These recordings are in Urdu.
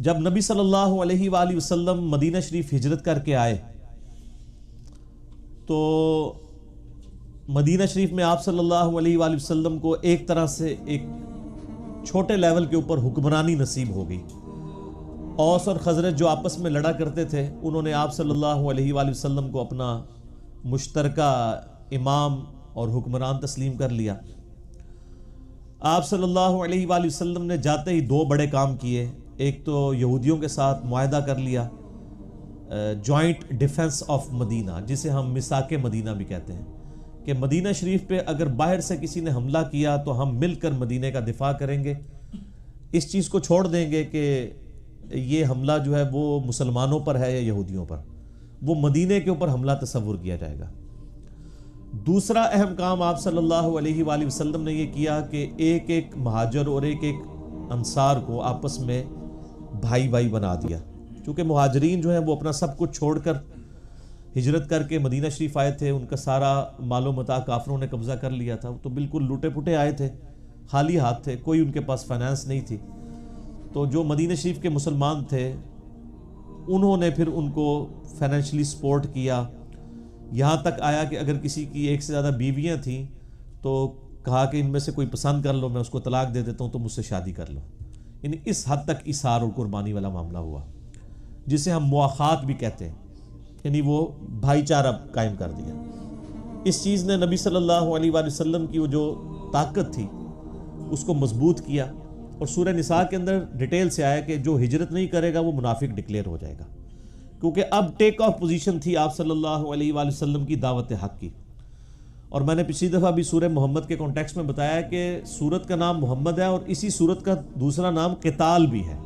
جب نبی صلی اللہ علیہ وآلہ وسلم مدینہ شریف ہجرت کر کے آئے تو مدینہ شریف میں آپ صلی اللہ علیہ وآلہ وسلم کو ایک طرح سے ایک چھوٹے لیول کے اوپر حکمرانی نصیب ہو گئی۔ اوس اور خزرج جو آپس میں لڑا کرتے تھے، انہوں نے آپ صلی اللہ علیہ وآلہ وسلم کو اپنا مشترکہ امام اور حکمران تسلیم کر لیا۔ آپ صلی اللہ علیہ وآلہ وسلم نے جاتے ہی دو بڑے کام کیے۔ ایک تو یہودیوں کے ساتھ معاہدہ کر لیا، جوائنٹ ڈیفنس آف مدینہ، جسے ہم میثاق مدینہ بھی کہتے ہیں، کہ مدینہ شریف پہ اگر باہر سے کسی نے حملہ کیا تو ہم مل کر مدینہ کا دفاع کریں گے، اس چیز کو چھوڑ دیں گے کہ یہ حملہ جو ہے وہ مسلمانوں پر ہے یا یہودیوں پر، وہ مدینہ کے اوپر حملہ تصور کیا جائے گا۔ دوسرا اہم کام آپ صلی اللہ علیہ وآلہ وسلم نے یہ کیا کہ ایک ایک مہاجر اور ایک ایک انصار کو آپس میں بھائی بھائی بنا دیا، چونکہ مہاجرین جو ہیں وہ اپنا سب کچھ چھوڑ کر ہجرت کر کے مدینہ شریف آئے تھے، ان کا سارا مال و متاع کافروں نے قبضہ کر لیا تھا، تو بالکل لوٹے پھوٹے آئے تھے، خالی ہاتھ تھے، کوئی ان کے پاس فائنانس نہیں تھی۔ تو جو مدینہ شریف کے مسلمان تھے انہوں نے پھر ان کو فائنینشلی سپورٹ کیا، یہاں تک آیا کہ اگر کسی کی ایک سے زیادہ بیویاں تھیں تو کہا کہ ان میں سے کوئی پسند کر لو، میں اس کو طلاق دے دیتا ہوں، تو مجھ سے شادی کر لو۔ یعنی اس حد تک ایثار اور قربانی والا معاملہ ہوا، جسے ہم مواخات بھی کہتے ہیں، یعنی وہ بھائی چارہ قائم کر دیا۔ اس چیز نے نبی صلی اللہ علیہ وآلہ وسلم کی وہ جو طاقت تھی اس کو مضبوط کیا، اور سورہ نساء کے اندر ڈیٹیل سے آیا کہ جو ہجرت نہیں کرے گا وہ منافق ڈکلیئر ہو جائے گا، کیونکہ اب ٹیک آف پوزیشن تھی آپ صلی اللہ علیہ وآلہ وسلم کی دعوت حق کی۔ اور میں نے پچھلی دفعہ بھی سورہ محمد کے کانٹیکسٹ میں بتایا کہ سورت کا نام محمد ہے، اور اسی سورت کا دوسرا نام قتال بھی ہے،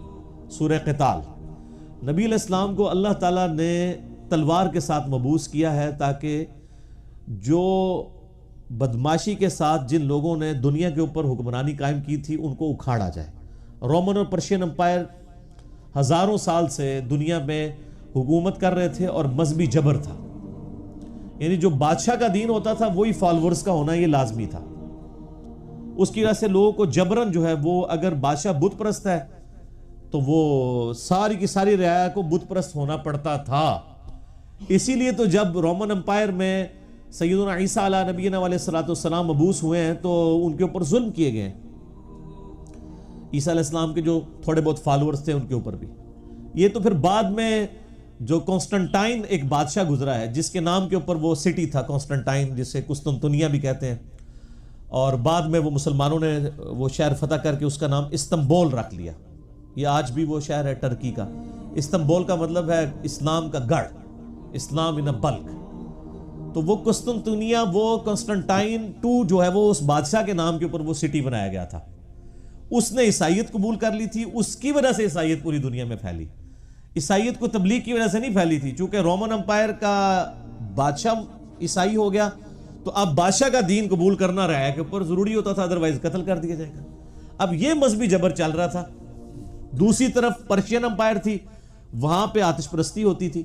سورہ قتال۔ نبی علیہ السلام کو اللہ تعالیٰ نے تلوار کے ساتھ مبعوث کیا ہے تاکہ جو بدماشی کے ساتھ جن لوگوں نے دنیا کے اوپر حکمرانی قائم کی تھی ان کو اکھاڑا جائے۔ رومن اور پرشین امپائر ہزاروں سال سے دنیا میں حکومت کر رہے تھے اور مذہبی جبر تھا، یعنی جو بادشاہ کا دین ہوتا تھا وہی فالورز کا ہونا یہ لازمی تھا۔ اس کی وجہ سے لوگوں کو جبرن جو ہے وہ، اگر بادشاہ بت پرست ہے تو وہ ساری کی ساری رعایا کو بت پرست ہونا پڑتا تھا۔ اسی لیے تو جب رومن امپائر میں سیدنا عیسیٰ علیہ نبینا علیہ السلام مبعوث ہوئے ہیں تو ان کے اوپر ظلم کیے گئے ہیں، عیسیٰ علیہ السلام کے جو تھوڑے بہت فالورز تھے ان کے اوپر بھی۔ یہ تو پھر بعد میں جو کانسٹنٹائن ایک بادشاہ گزرا ہے جس کے نام کے اوپر وہ سٹی تھا کانسٹنٹائن، جسے قسطنطنیہ بھی کہتے ہیں، اور بعد میں وہ مسلمانوں نے وہ شہر فتح کر کے اس کا نام استنبول رکھ لیا۔ یہ آج بھی وہ شہر ہے ٹرکی کا۔ استنبول کا مطلب ہے اسلام کا گڑھ، اسلام ان بلک۔ تو وہ قسطنطنیہ، وہ کانسٹنٹائن II جو ہے وہ اس بادشاہ کے نام کے اوپر وہ سٹی بنایا گیا تھا۔ اس نے عیسائیت قبول کر لی تھی، اس کی وجہ سے عیسائیت پوری دنیا میں پھیلی۔ عیسائیت کو تبلیغ کی وجہ سے نہیں پھیلی تھی، چونکہ رومن امپائر کا بادشاہ عیسائی ہو گیا تو اب بادشاہ کا دین قبول کرنا رعایا کے اوپر ضروری ہوتا تھا، ادروائز قتل کر دیا جائے گا۔ اب یہ مذہبی جبر چل رہا تھا۔ دوسری طرف پرشین امپائر تھی، وہاں پہ آتش پرستی ہوتی تھی۔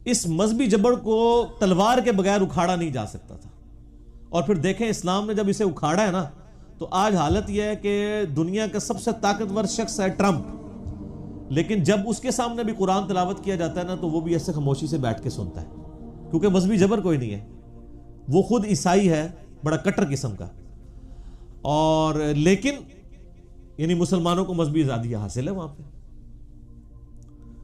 اس مذہبی جبر کو تلوار کے بغیر اکھاڑا نہیں جا سکتا تھا، اور پھر دیکھیں اسلام نے جب اسے اکھاڑا ہے نا تو آج حالت یہ ہے کہ دنیا کا سب سے طاقتور شخص ہے ٹرمپ، لیکن جب اس کے سامنے بھی قرآن تلاوت کیا جاتا ہے نا تو وہ بھی ایسے خاموشی سے بیٹھ کے سنتا ہے، کیونکہ مذہبی جبر کوئی نہیں ہے، وہ خود عیسائی ہے، بڑا کٹر قسم کا، اور لیکن یعنی مسلمانوں کو مذہبی آزادی حاصل ہے وہاں پہ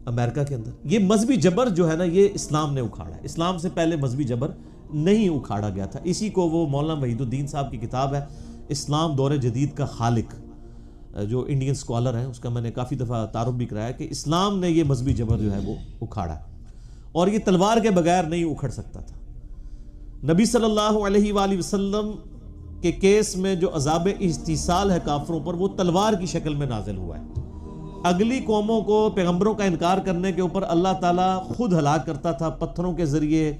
امریکہ کے اندر۔ یہ مذہبی جبر جو ہے نا یہ اسلام نے اکھاڑا ہے، اسلام سے پہلے مذہبی جبر نہیں اکھاڑا گیا تھا۔ اسی کو وہ مولانا وحید الدین صاحب کی کتاب ہے اسلام دور جدید کا خالق، جو انڈین سکولر ہیں، اس کا میں نے کافی دفعہ تعارف بھی کرایا کہ اسلام نے یہ مذہبی جبر جو ہے وہ اکھاڑا، اور یہ تلوار کے بغیر نہیں اکھڑ سکتا تھا۔ نبی صلی اللہ علیہ وآلہ وسلم کے کیس میں جو عذاب استحصال ہے کافروں پر، وہ تلوار کی شکل میں نازل ہوا ہے۔ اگلی قوموں کو پیغمبروں کا انکار کرنے کے اوپر اللہ تعالیٰ خود ہلاک کرتا تھا، پتھروں کے ذریعے،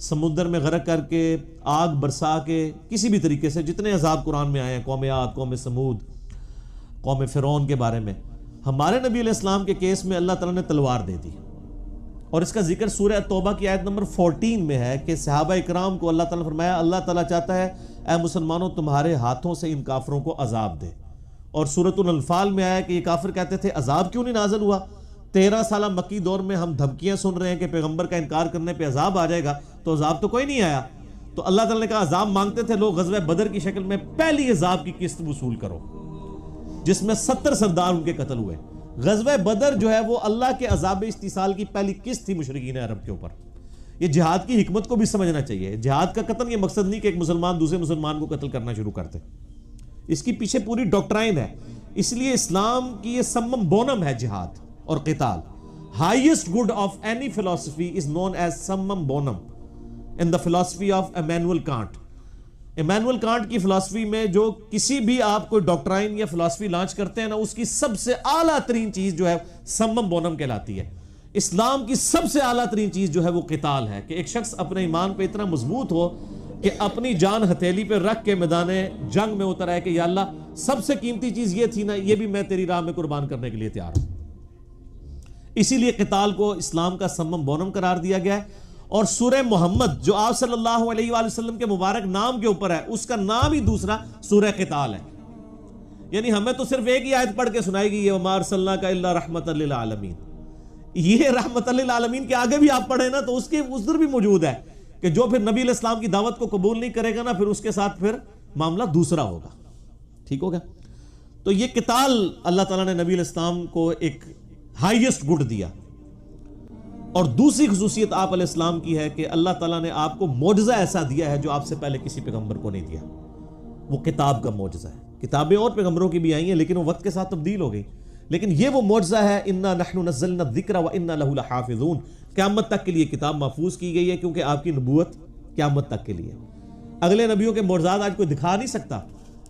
سمندر میں غرق کر کے، آگ برسا کے، کسی بھی طریقے سے جتنے عذاب قرآن میں آئے ہیں، قوم عاد، قوم سمود، قوم فرعون کے بارے میں۔ ہمارے نبی علیہ السلام کے کیس میں اللہ تعالیٰ نے تلوار دے دی، اور اس کا ذکر سورہ توبہ کی آیت نمبر 14 میں ہے کہ صحابہ اکرام کو اللہ تعالیٰ نے فرمایا اللہ تعالیٰ چاہتا ہے اے مسلمانوں تمہارے ہاتھوں سے ان کافروں کو عذاب دے۔ اور سورۃ الانفال میں آیا کہ یہ کافر کہتے تھے عذاب کیوں نہیں نازل ہوا؟ 13 سالہ مکی دور میں ہم دھمکیاں سن رہے ہیں کہ پیغمبر کا انکار کرنے پہ عذاب آ جائے گا، تو عذاب تو کوئی نہیں آیا. تو اللہ تعالیٰ نے کہا عذاب مانگتے تھے لوگ، غزوہ بدر کی شکل میں پہلی عذاب کی قسط وصول کرو، جس میں 70 سردار ان کے قتل ہوئے. غزوہ بدر جو ہے وہ اللہ کے عذاب استیصال کی پہلی قسط تھی مشرکین عرب کے اوپر. یہ جہاد کی حکمت کو بھی سمجھنا چاہیے. جہاد کا قتل یہ مقصد نہیں کہ ایک مسلمان دوسرے مسلمان کو قتل کرنا شروع کرتے، اس کی پیچھے پوری ڈاکٹرائن ہے. اس لیے اسلام کی یہ سمم بونم ہے جہاد اور قتال. ہائیسٹ گڈ آف اینی فلسفی is known as summum bonum in the philosophy of Immanuel Kant. Immanuel Kant کی فلسفی میں جو کسی بھی آپ کوئی ڈاکٹرائن یا فلسفی لانچ کرتے ہیں نا، اس کی سب سے اعلیٰ ترین چیز جو ہے سمم بونم کہلاتی ہے. اسلام کی سب سے اعلیٰ ترین چیز جو ہے وہ قتال ہے، کہ ایک شخص اپنے ایمان پہ اتنا مضبوط ہو کہ اپنی جان ہتھیلی پہ رکھ کے میدان جنگ میں اتر آئے کہ یا اللہ سب سے قیمتی چیز یہ تھی نا، یہ بھی میں تیری راہ میں قربان کرنے کے لیے تیار ہوں. اسی لیے قتال کو اسلام کا سمم بونم قرار دیا گیا ہے. اور سورہ محمد جو آپ صلی اللہ علیہ وآلہ وسلم کے مبارک نام کے اوپر ہے، اس کا نام ہی دوسرا سورہ قتال ہے. یعنی ہمیں تو صرف ایک ہی آیت پڑھ کے سنائی گئی ہے وَمَا أَرْسَلْنَاكَ إِلَّا رَحْمَةً لِلْعَالَمِينَ. یہ رحمت للعالمین کے آگے بھی آپ پڑھیں نا تو اس کے ادھر بھی موجود ہے کہ جو پھر نبی علیہ السلام کی دعوت کو قبول نہیں کرے گا نا، پھر اس کے ساتھ پھر معاملہ دوسرا ہوگا. ٹھیک ہوگا؟ تو یہ قتال اللہ تعالیٰ نے نبی علیہ السلام کو ایک ہائیسٹ گڈ دیا. اور دوسری خصوصیت آپ علیہ السلام کی ہے کہ اللہ تعالیٰ نے آپ کو معجزہ ایسا دیا ہے جو آپ سے پہلے کسی پیغمبر کو نہیں دیا. وہ کتاب کا معجزہ ہے. کتابیں اور پیغمبروں کی بھی آئی ہیں لیکن وہ وقت کے ساتھ تبدیل ہو گئی، لیکن یہ وہ معجزہ ہے اِنَّا نَحْنُ نَزَّلْنَا الذِّكْرَ وَإِنَّا لَهُ لَحَافِظُونَ. قیامت تک کے لیے کتاب محفوظ کی گئی ہے کیونکہ آپ کی نبوت قیامت تک کے لیے. اگلے نبیوں کے معجزات آج کوئی دکھا نہیں سکتا.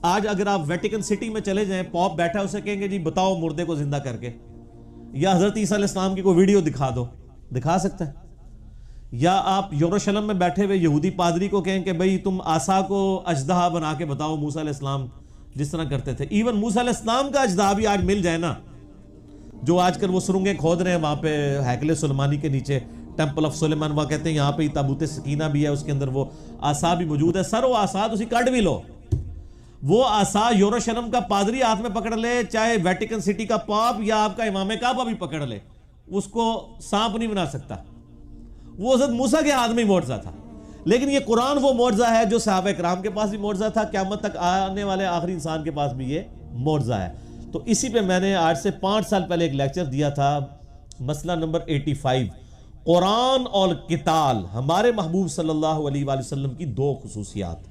آج اگر آپ ویٹیکن سٹی میں چلے جائیں، پاپ بیٹھا اسے کہیں گے جی بتاؤ مردے کو زندہ کر کے، یا حضرت عیسیٰ علیہ السلام کی کوئی ویڈیو دکھا دو، دکھا سکتا ہے. یا آپ یروشلم میں بیٹھے ہوئے یہودی پادری کو کہیں کہ بھئی تم عصا کو اژدہا بنا کے بتاؤ موسیٰ علیہ السلام جس طرح کرتے تھے. ایون موسیٰ علیہ السلام کا اژدہا بھی آج مل جائے نا، جو آج کل وہ سرنگیں کھود رہے ہیں وہاں پہ ہیکل سلیمانی کے نیچے، ٹیمپل آف سلیمان، وہاں کہتے ہیں یہاں پہ تابوت سکینہ بھی ہے، اس کے اندر وہ عصا بھی موجود ہے. سر وہ عصا تسی کٹ بھی لو، وہ عصا یروشلم کا پادری ہاتھ میں پکڑ لے، چاہے ویٹیکن سٹی کا پاپ یا آپ کا امام کعبہ بھی پکڑ لے، اس کو سانپ نہیں بنا سکتا. وہ حضرت موسیٰ کے ہاتھ میں ہی معجزہ تھا. لیکن یہ قرآن وہ معجزہ ہے جو صحابہ کرام کے پاس بھی معجزہ تھا، قیامت تک آنے والے آخری انسان کے پاس بھی یہ معجزہ ہے. تو اسی پہ میں نے آج سے 5 سال پہلے ایک لیکچر دیا تھا، مسئلہ نمبر 85، قرآن اور قتال، ہمارے محبوب صلی اللہ علیہ وآلہ وسلم کی 2 خصوصیات.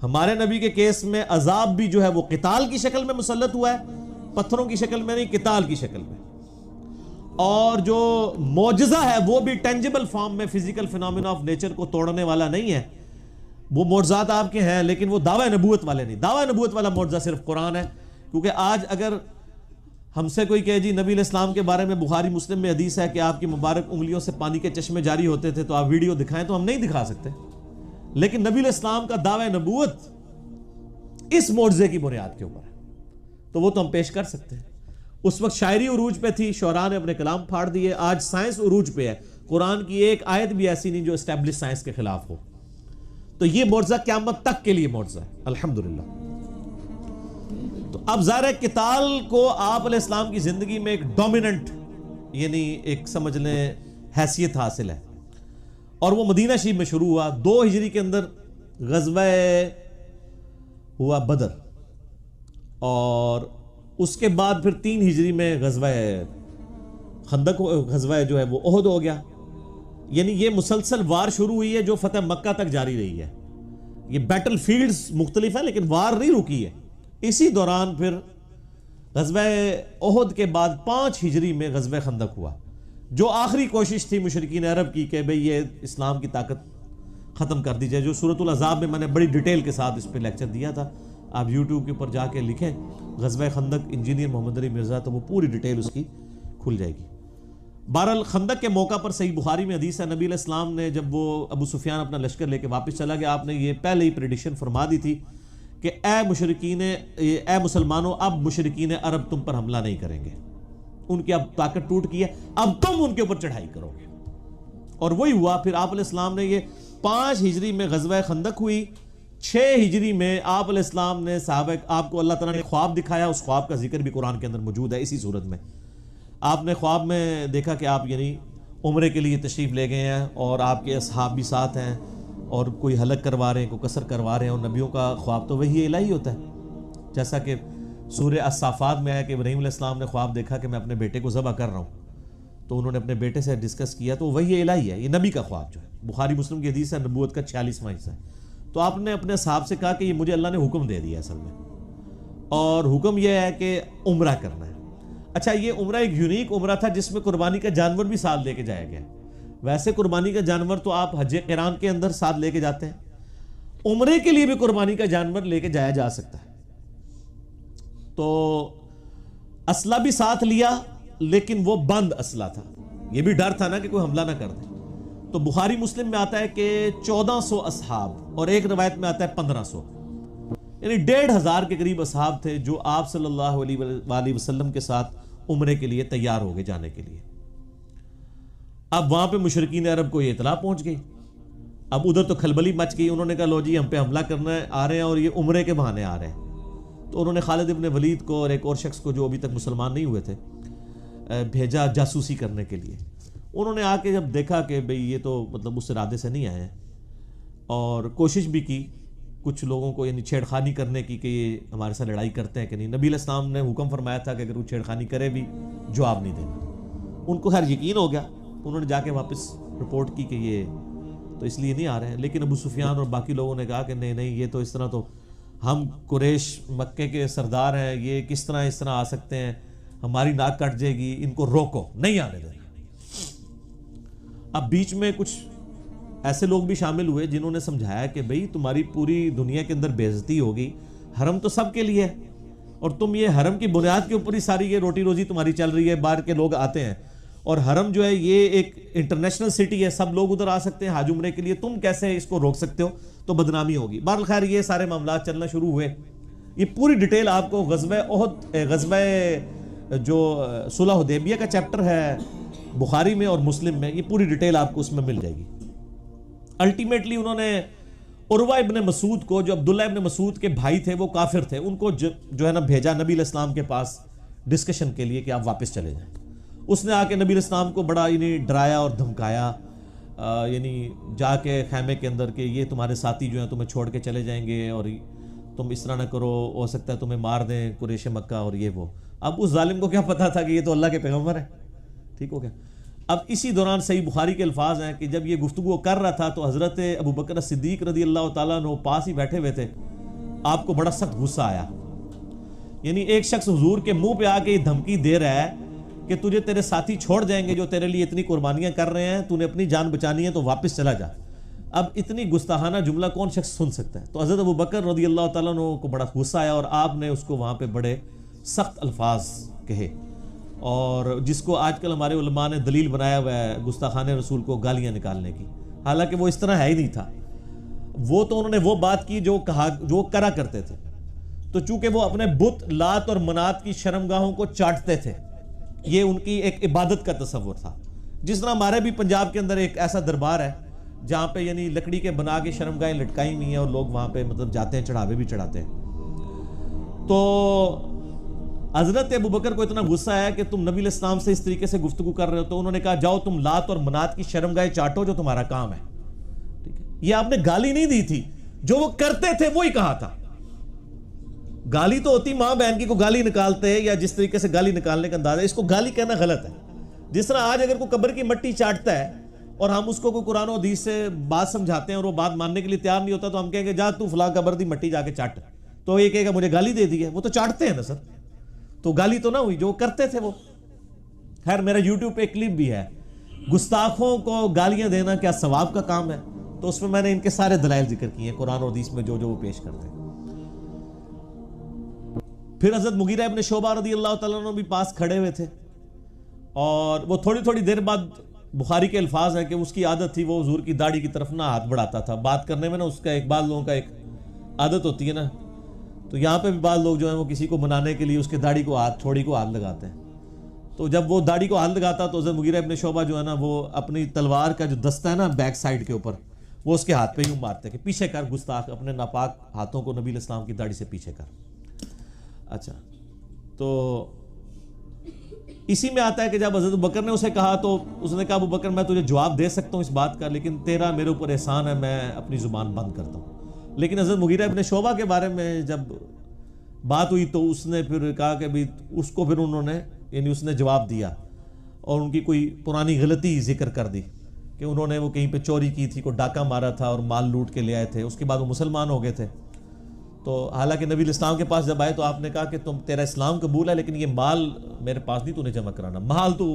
ہمارے نبی کے کیس میں عذاب بھی جو ہے وہ قتال کی شکل میں مسلط ہوا ہے، پتھروں کی شکل میں نہیں، قتال کی شکل میں. اور جو معجزہ ہے وہ بھی ٹینجیبل فارم میں، فزیکل فینومینا آف نیچر کو توڑنے والا نہیں ہے. وہ معجزات آپ کے ہیں لیکن وہ دعوی نبوت والے نہیں. دعوی نبوت والا معجزہ صرف قرآن ہے. کیونکہ آج اگر ہم سے کوئی کہے جی نبی علیہ السلام کے بارے میں بخاری مسلم میں حدیث ہے کہ آپ کی مبارک انگلیوں سے پانی کے چشمے جاری ہوتے تھے، تو آپ ویڈیو دکھائیں، تو ہم نہیں دکھا سکتے. لیکن نبی علیہ السلام کا دعوی نبوت اس معجزے کی بنیاد کے اوپر ہے، تو وہ تو ہم پیش کر سکتے ہیں. اس وقت شاعری عروج پہ تھی، شعراء نے اپنے کلام پھاڑ دیے. آج سائنس عروج پہ ہے، قرآن کی ایک آیت بھی ایسی نہیں جو اسٹیبلش سائنس کے خلاف ہو. تو یہ معجزہ قیامت تک کے لیے معجزہ ہے الحمدللہ. تو اب ظاہر قتال کو آپ علیہ السلام کی زندگی میں ایک ڈومیننٹ، یعنی ایک سمجھ لیں حیثیت حاصل ہے. اور وہ مدینہ شریف میں شروع ہوا. 2 ہجری کے اندر غزوہ ہوا بدر، اور اس کے بعد پھر 3 ہجری میں غزوہ خندق، غزوہ جو ہے وہ احد ہو گیا. یعنی یہ مسلسل وار شروع ہوئی ہے جو فتح مکہ تک جاری رہی ہے. یہ بیٹل فیلڈز مختلف ہیں لیکن وار نہیں رکی ہے. اسی دوران پھر غزوہ احد کے بعد 5 ہجری میں غزوہ خندق ہوا، جو آخری کوشش تھی مشرکین عرب کی کہ بھئی یہ اسلام کی طاقت ختم کر دی جائے. جو سورۃ الاحزاب میں نے بڑی ڈیٹیل کے ساتھ اس پہ لیکچر دیا تھا، آپ یوٹیوب کے اوپر جا کے لکھیں غزوہ خندق انجینئر محمد علی مرزا، تو وہ پوری ڈیٹیل اس کی کھل جائے گی. بہرحال خندق کے موقع پر صحیح بخاری میں حدیث ہے، نبی علیہ السلام نے جب وہ ابو سفیان اپنا لشکر لے کے واپس چلا گیا، آپ نے یہ پہلے ہی پریڈکشن فرما دی تھی کہ اے مسلمانوں، اب مشرکین عرب تم پر حملہ نہیں کریں گے، ان کی اب طاقت ٹوٹ کی ہے، اب تم ان کے اوپر چڑھائی کرو گے. اور وہی ہوا. پھر آپ علیہ السلام نے یہ 5 ہجری میں غزوہ خندق ہوئی. 6 ہجری میں آپ علیہ السلام نے صحابہ، آپ کو اللہ تعالیٰ نے خواب دکھایا، اس خواب کا ذکر بھی قرآن کے اندر موجود ہے اسی صورت میں. آپ نے خواب میں دیکھا کہ آپ یعنی عمرے کے لیے تشریف لے گئے ہیں اور آپ کے اصحاب بھی ساتھ ہیں اور کوئی حلق کروا رہے ہیں، کوئی قصر کروا رہے ہیں، اور نبیوں کا خواب تو وہی الہی ہوتا ہے، جیسا کہ سورہ الصافات میں ہے کہ ابراہیم علیہ السلام نے خواب دیکھا کہ میں اپنے بیٹے کو ذبح کر رہا ہوں، تو انہوں نے اپنے بیٹے سے ڈسکس کیا، تو وہی الہی ہے، یہ نبی کا خواب جو ہے، بخاری مسلم کی حدیث ہے، نبوت کا 46واں حصہ ہے۔ تو آپ نے اپنے صاحب سے کہا کہ یہ مجھے اللہ نے حکم دے دیا اصل میں، اور حکم یہ ہے کہ عمرہ کرنا ہے۔ اچھا، یہ عمرہ ایک یونیک عمرہ تھا جس میں قربانی کا جانور بھی ساتھ لے کے جایا گیا۔ ویسے قربانی کا جانور تو آپ حج قران کے اندر ساتھ لے کے جاتے ہیں، عمرے کے لیے بھی قربانی کا جانور لے کے جایا جا سکتا ہے۔ تو اسلحہ بھی ساتھ لیا، لیکن وہ بند اسلحہ تھا، یہ بھی ڈر تھا نا کہ کوئی حملہ نہ کر دے۔ تو بخاری مسلم میں آتا ہے کہ 1400 اصحاب، اور ایک روایت میں آتا ہے 1500، یعنی 1500 کے قریب اصحاب تھے جو آپ صلی اللہ علیہ وآلہ وسلم کے ساتھ عمرے کے لیے تیار ہو گئے جانے کے لیے۔ اب وہاں پہ مشرکین عرب کو یہ اطلاع پہنچ گئی، اب ادھر تو کھلبلی مچ گئی، انہوں نے کہا لو جی ہم پہ حملہ کرنا آ رہے ہیں اور یہ عمرے کے بہانے آ رہے ہیں۔ تو انہوں نے خالد ابن ولید کو اور ایک اور شخص کو جو ابھی تک مسلمان نہیں ہوئے تھے بھیجا جاسوسی کرنے کے لیے۔ انہوں نے آ کے جب دیکھا کہ بھئی یہ تو مطلب اس ارادے سے نہیں آئے ہیں، اور کوشش بھی کی کچھ لوگوں کو یعنی چھیڑخانی کرنے کی کہ یہ ہمارے ساتھ لڑائی کرتے ہیں کہ نہیں۔ نبی علیہ السلام نے حکم فرمایا تھا کہ اگر وہ چھیڑخانی کرے بھی جواب نہیں دینا۔ ان کو خیر یقین ہو گیا، انہوں نے جا کے واپس رپورٹ کی کہ یہ تو اس لیے نہیں آ رہے ہیں۔ لیکن ابو سفیان اور باقی لوگوں نے کہا کہ نہیں نہیں، یہ تو اس طرح تو ہم قریش مکے کے سردار ہیں، یہ کس طرح اس طرح آ سکتے ہیں، ہماری ناک کٹ جائے گی، ان کو روکو، نہیں آنے دینا۔ اب بیچ میں کچھ ایسے لوگ بھی شامل ہوئے جنہوں نے سمجھایا کہ بھئی تمہاری پوری دنیا کے اندر بے عزتی ہوگی، حرم تو سب کے لیے ہے، اور تم یہ حرم کی بنیاد کے اوپر ہی ساری یہ روٹی روزی تمہاری چل رہی ہے، باہر کے لوگ آتے ہیں، اور حرم جو ہے یہ ایک انٹرنیشنل سٹی ہے، سب لوگ ادھر آ سکتے ہیں حج عمرے کے لیے، تم کیسے اس کو روک سکتے ہو؟ تو بدنامی ہوگی۔ بہرحال خیر یہ سارے معاملات چلنا شروع ہوئے۔ یہ پوری ڈیٹیل آپ کو غزوہ احد، غزوہ جو صلح حدیبیہ کا چیپٹر ہے بخاری میں اور مسلم میں، یہ پوری ڈیٹیل آپ کو اس میں مل جائے گی۔ الٹیمیٹلی انہوں نے عروہ ابن مسعود کو، جو عبداللہ ابن مسعود کے بھائی تھے، وہ کافر تھے، ان کو جو ہے نا بھیجا نبی علیہ السلام کے پاس ڈسکشن کے لیے کہ آپ واپس چلے جائیں۔ اس نے آ کے نبی علیہ السلام کو بڑا یعنی ڈرایا اور دھمکایا، یعنی جا کے خیمے کے اندر کہ یہ تمہارے ساتھی جو ہیں تمہیں چھوڑ کے چلے جائیں گے، اور تم اس طرح نہ کرو، ہو سکتا ہے تمہیں مار دیں قریش مکہ اور یہ وہ۔ اب اس ظالم کو کیا پتا تھا کہ یہ تو اللہ کے پیغمبر ہے، ٹھیک ہو گیا۔ اب اسی دوران صحیح بخاری کے الفاظ ہیں کہ جب یہ گفتگو کر رہا تھا تو حضرت ابو بکر صدیق رضی اللہ تعالیٰ عنہ پاس ہی بیٹھے ہوئے تھے، آپ کو بڑا سخت غصہ آیا۔ یعنی ایک شخص حضور کے منہ پہ آ کے یہ دھمکی دے رہا ہے کہ تجھے تیرے ساتھی چھوڑ جائیں گے جو تیرے لیے اتنی قربانیاں کر رہے ہیں، تو نے اپنی جان بچانی ہے تو واپس چلا جا۔ اب اتنی گستاخانہ جملہ کون شخص سن سکتا ہے؟ تو حضرت ابو بکر رضی اللہ تعالیٰ عنہ کو بڑا غصہ آیا، اور آپ نے اس کو وہاں پہ بڑے سخت الفاظ کہے، اور جس کو آج کل ہمارے علماء نے دلیل بنایا ہوا ہے گستاخانِ رسول کو گالیاں نکالنے کی، حالانکہ وہ اس طرح ہے ہی نہیں تھا۔ وہ تو انہوں نے وہ بات کی جو کرا کرتے تھے۔ تو چونکہ وہ اپنے بت لات اور منات کی شرمگاہوں کو چاٹتے تھے، یہ ان کی ایک عبادت کا تصور تھا۔ جس طرح ہمارے بھی پنجاب کے اندر ایک ایسا دربار ہے جہاں پہ یعنی لکڑی کے بنا کے شرمگاہیں لٹکائی ہوئی ہیں، اور لوگ وہاں پہ مطلب جاتے ہیں، چڑھاوے بھی چڑھاتے ہیں۔ تو حضرت ابو بکر کو اتنا غصہ آیا کہ تم نبی علیہ السلام سے اس طریقے سے گفتگو کر رہے ہو، تو انہوں نے کہا جاؤ تم لات اور منات کی شرمگاہیں چاٹو، جو تمہارا کام ہے۔ ٹھیک ہے، یہ آپ نے گالی نہیں دی تھی، جو وہ کرتے تھے وہی کہا تھا۔ گالی تو ہوتی ماں بہن کی کو گالی نکالتے ہیں، یا جس طریقے سے گالی نکالنے کا انداز ہے، اس کو گالی کہنا غلط ہے۔ جس طرح آج اگر کوئی قبر کی مٹی چاٹتا ہے اور ہم اس کو کوئی قرآن و حدیث سے بات سمجھاتے ہیں اور وہ بات ماننے کے لیے تیار نہیں ہوتا، تو ہم کہیں گے جا تو فلاں قبر دی مٹی جا کے چاٹ، تو یہ کہے گا مجھے گالی دے دی ہے۔ وہ تو چاٹتے ہیں نا سر، تو گالی تو نہ ہوئی، جو کرتے تھے وہ۔ خیر میرا یوٹیوب پہ کلپ بھی ہے، گستاخوں کو گالیاں دینا کیا ثواب کا کام ہے، تو اس میں میں نے ان کے سارے دلائل ذکر کیے ہیں قرآن اور حدیث میں جو وہ پیش کرتے ہیں۔ پھر حضرت مغیرہ ابن شعبہ رضی اللہ تعالیٰ عنہ بھی پاس کھڑے ہوئے تھے، اور وہ تھوڑی تھوڑی دیر بعد، بخاری کے الفاظ ہیں کہ اس کی عادت تھی وہ حضور کی داڑھی کی طرف نہ ہاتھ بڑھاتا تھا بات کرنے میں نا، اس کا ایک بعض لوگوں کا ایک عادت ہوتی ہے نا، تو یہاں پہ بھی بعض لوگ جو ہیں وہ کسی کو منانے کے لیے اس کے داڑھی کو ہاتھ، تھوڑی کو ہاتھ لگاتے ہیں۔ تو جب وہ داڑھی کو ہاتھ لگاتا تو حضرت مغیرہ ابن شعبہ جو ہے نا، وہ اپنی تلوار کا جو دستہ ہے نا بیک سائڈ کے اوپر، وہ اس کے ہاتھ پہ یوں مارتے کہ پیچھے کر گستاخ، اپنے ناپاک ہاتھوں کو نبی علیہ السلام کی داڑھی سے پیچھے کر۔ اچھا، تو اسی میں آتا ہے کہ جب حضرت ابوبکر نے اسے کہا تو اس نے کہا ابوبکر میں تجھے جواب دے سکتا ہوں اس بات کا، لیکن تیرا میرے اوپر احسان ہے، میں اپنی زبان بند کرتا ہوں۔ لیکن حضرت مغیرہ ابن شعبہ کے بارے میں جب بات ہوئی تو اس نے پھر کہا کہ بھی اس کو پھر انہوں نے یعنی اس نے جواب دیا اور ان کی کوئی پرانی غلطی ذکر کر دی کہ انہوں نے وہ کہیں پہ چوری کی تھی، کوئی ڈاکہ مارا تھا اور مال لوٹ کے لے آئے تھے، اس کے بعد وہ مسلمان ہو گئے تھے۔ تو حالانکہ نبی الاسلام کے پاس جب آئے تو آپ نے کہا کہ تیرا اسلام قبول ہے لیکن یہ مال میرے پاس نہیں تو نے جمع کرانا، مال تو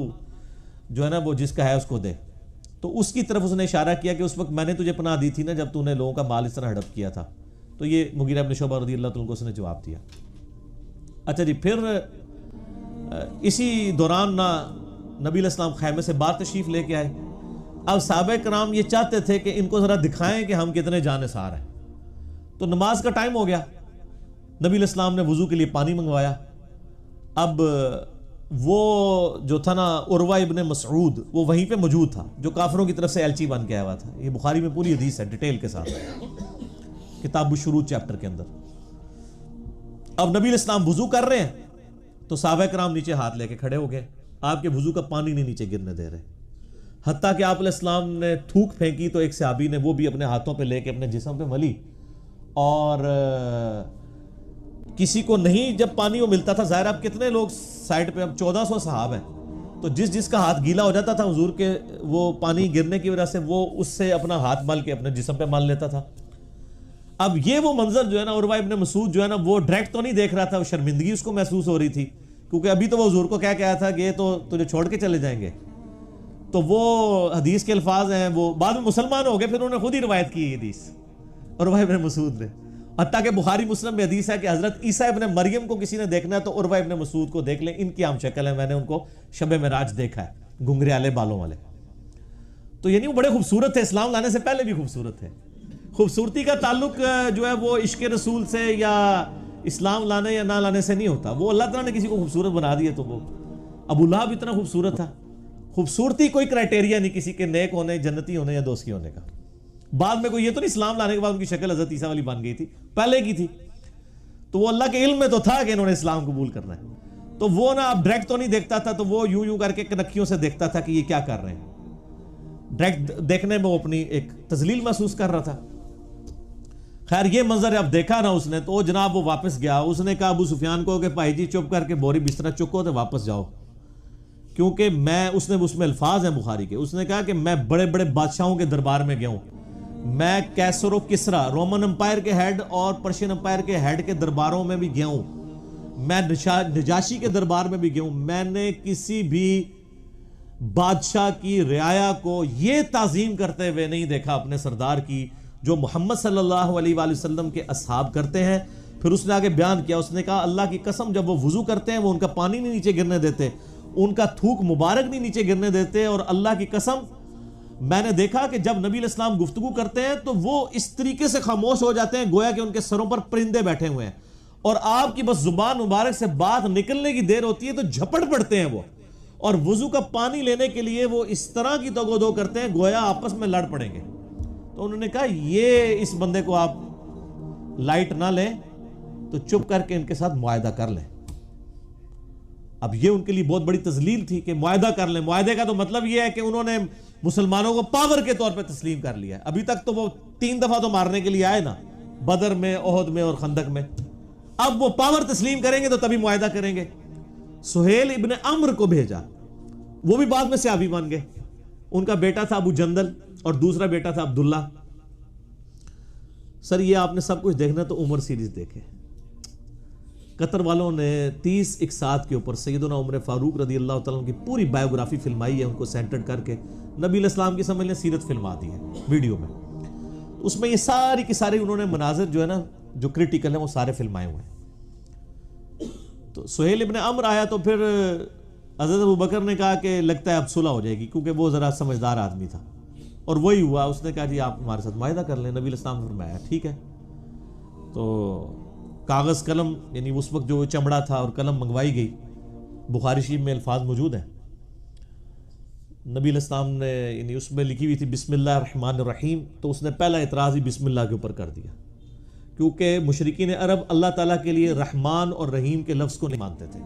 جو ہے نا وہ جس کا ہے اس کو دے۔ تو اس کی طرف اس نے اشارہ کیا کہ اس وقت میں نے تجھے پناہ دی تھی نا جب تو نے لوگوں کا مال اس طرح ہڑپ کیا تھا۔ تو یہ مغیرہ ابن شعبہ رضی اللہ تعالیٰ کو اس نے جواب دیا۔ اچھا جی، پھر اسی دوران نبی علیہ السلام خیمے سے باہر تشریف لے کے آئے۔ اب صحابہ کرام یہ چاہتے تھے کہ ان کو ذرا دکھائیں کہ ہم کتنے جانثار ہیں۔ تو نماز کا ٹائم ہو گیا، نبی علیہ السلام نے وضو کے لیے پانی منگوایا۔ اب وہ جو تھا نا عروہ ابن مسعود وہ وہیں پہ موجود تھا، جو کافروں کی طرف سے ایلچی بن کے آیا ہوا تھا۔ یہ بخاری میں پوری حدیث ہے ڈیٹیل کے ساتھ، کتاب الشروط چیپٹر کے اندر۔ اب نبی علیہ السلام وضو کر رہے ہیں تو صحابہ کرام نیچے ہاتھ لے کے کھڑے ہو گئے، آپ کے وضو کا پانی نہیں نیچے گرنے دے رہے۔ حتیٰ کہ آپ علیہ السلام نے تھوک پھینکی تو ایک صحابی نے وہ بھی اپنے ہاتھوں پہ لے کے اپنے جسم پہ ملی، اور کسی کو نہیں جب پانی وہ ملتا تھا، ظاہر اب کتنے لوگ سائڈ پہ، اب 1400 صحاب ہیں، تو جس کا ہاتھ گیلا ہو جاتا تھا حضور کے وہ پانی گرنے کی وجہ سے وہ اس سے اپنا ہاتھ مل کے اپنے جسم پہ مل لیتا تھا۔ اب یہ وہ منظر جو ہے نا عروہ ابن مسعود جو ہے نا وہ ڈائریکٹ تو نہیں دیکھ رہا تھا، وہ شرمندگی اس کو محسوس ہو رہی تھی، کیونکہ ابھی تو وہ حضور کو کیا کہا تھا کہ یہ تو تجھے چھوڑ کے چلے جائیں گے۔ تو وہ حدیث کے الفاظ ہیں، وہ بعد میں مسلمان ہو گئے، پھر انہوں نے خود ہی روایت کی حدیث عروہ ابن مسعود نے۔ حتیٰ کہ بخاری مسلم میں حدیث ہے کہ حضرت عیسیٰ ابن مریم کو کسی نے دیکھنا ہے تو عروہ ابن مسعود کو دیکھ لیں، ان کی عام شکل ہے، میں نے ان کو شب معراج دیکھا ہے، گھنگھرے والے بالوں والے۔ تو یعنی وہ بڑے خوبصورت تھے، اسلام لانے سے پہلے بھی خوبصورت تھے۔ خوبصورتی کا تعلق جو ہے وہ عشق رسول سے یا اسلام لانے یا نہ لانے سے نہیں ہوتا، وہ اللہ تعالیٰ نے کسی کو خوبصورت بنا دیا تو وہ ابو لہب اتنا خوبصورت تھا۔ خوبصورتی کوئی کرائٹیریا نہیں کسی کے نیک ہونے، جنتی ہونے یا دوستی ہونے کا۔ بعد میں کوئی یہ تو نہیں اسلام لانے کے بعد ان کی شکل حضرت عیسیٰ والی بن گئی تھی، پہلے کی تھی، تو وہ اللہ کے علم میں تو تھا کہ انہوں نے اسلام قبول کرنا ہے، تو وہ نا اب ڈائریکٹ تو نہیں دیکھتا تھا، تو وہ یوں کر کے کنکھیوں سے دیکھتا تھا کہ یہ کیا کر رہے ہیں، ڈائریکٹ دیکھنے میں وہ اپنی ایک تذلیل محسوس کر رہا تھا۔ خیر یہ منظر اب دیکھا نا اس نے تو جناب وہ واپس گیا، اس نے کہا ابو سفیان کو کہ بھائی جی چپ کر کے بوری بستر چکو تو واپس جاؤ، کیونکہ اس میں الفاظ ہیں بخاری کے، اس نے کہا کہ میں بڑے بڑے بادشاہوں کے دربار میں گیا ہوں، میں کیسر و کسرا رومن امپائر کے ہیڈ اور پرشین امپائر کے ہیڈ کے درباروں میں بھی گیا ہوں، میں نجاشی کے دربار میں بھی گیا ہوں، میں نے کسی بھی بادشاہ کی رعایا کو یہ تعظیم کرتے ہوئے نہیں دیکھا اپنے سردار کی جو محمد صلی اللہ علیہ وآلہ وسلم کے اصحاب کرتے ہیں۔ پھر اس نے آگے بیان کیا، اس نے کہا اللہ کی قسم جب وہ وضو کرتے ہیں وہ ان کا پانی نہیں نیچے گرنے دیتے، ان کا تھوک مبارک نہیں نیچے گرنے دیتے، اور اللہ کی قسم میں نے دیکھا کہ جب نبی علیہ السلام گفتگو کرتے ہیں تو وہ اس طریقے سے خاموش ہو جاتے ہیں گویا کہ ان کے سروں پر پرندے بیٹھے ہوئے ہیں، اور آپ کی بس زبان مبارک سے بات نکلنے کی دیر ہوتی ہے تو جھپٹ پڑتے ہیں وہ، اور وضو کا پانی لینے کے لیے وہ اس طرح کی توگو دو کرتے ہیں گویا آپس میں لڑ پڑیں گے۔ تو انہوں نے کہا یہ اس بندے کو آپ لائٹ نہ لیں تو چپ کر کے ان کے ساتھ معاہدہ کر لیں۔ اب یہ ان کے لیے بہت بڑی تذلیل تھی کہ معاہدہ کر لیں۔ معاہدے کا تو مطلب یہ ہے کہ انہوں نے مسلمانوں کو پاور کے طور پہ تسلیم کر لیا ہے۔ ابھی تک تو وہ 3 دفعہ تو مارنے کے لیے آئے نا، بدر میں، احد میں اور خندق میں، اب وہ پاور تسلیم کریں گے تو تبھی معاہدہ کریں گے۔ سہیل ابن عمرو کو بھیجا، وہ بھی بعد میں صحابی بن گئے، ان کا بیٹا تھا ابو جندل اور دوسرا بیٹا تھا عبداللہ۔ سر یہ آپ نے سب کچھ دیکھنا تو عمر سیریز دیکھے، قطر والوں نے 30 اقساط کے اوپر سیدنا عمر فاروق رضی اللہ تعالیٰ کی پوری بایوگرافی فلمائی ہے، ان کو سینٹرڈ کر کے نبی علیہ السلام کی سمجھ لیں سیرت فلما دی ہے ویڈیو میں، اس میں یہ ساری کی ساری انہوں نے مناظر جو ہے نا جو کریٹیکل ہیں وہ سارے فلمائے ہوئے ہیں۔ تو سہیل ابن عمرو آیا تو پھر حضرت ابوبکر نے کہا کہ لگتا ہے اب صلح ہو جائے گی، کیونکہ وہ ذرا سمجھدار آدمی تھا، اور وہی ہوا، اس نے کہا جی آپ ہمارے ساتھ معاہدہ کر لیں۔ نبی علیہ السلام نے فرمایا ٹھیک ہے، تو کاغذ قلم یعنی اس وقت جو چمڑا تھا اور قلم منگوائی گئی، بخاری شریف میں الفاظ موجود ہیں، نبی علیہ السلام نے یعنی اس میں لکھی ہوئی تھی بسم اللہ الرحمن الرحیم، تو اس نے پہلا اعتراض ہی بسم اللہ کے اوپر کر دیا، کیونکہ مشرکین عرب اللہ تعالیٰ کے لیے رحمان اور رحیم کے لفظ کو نہیں مانتے تھے،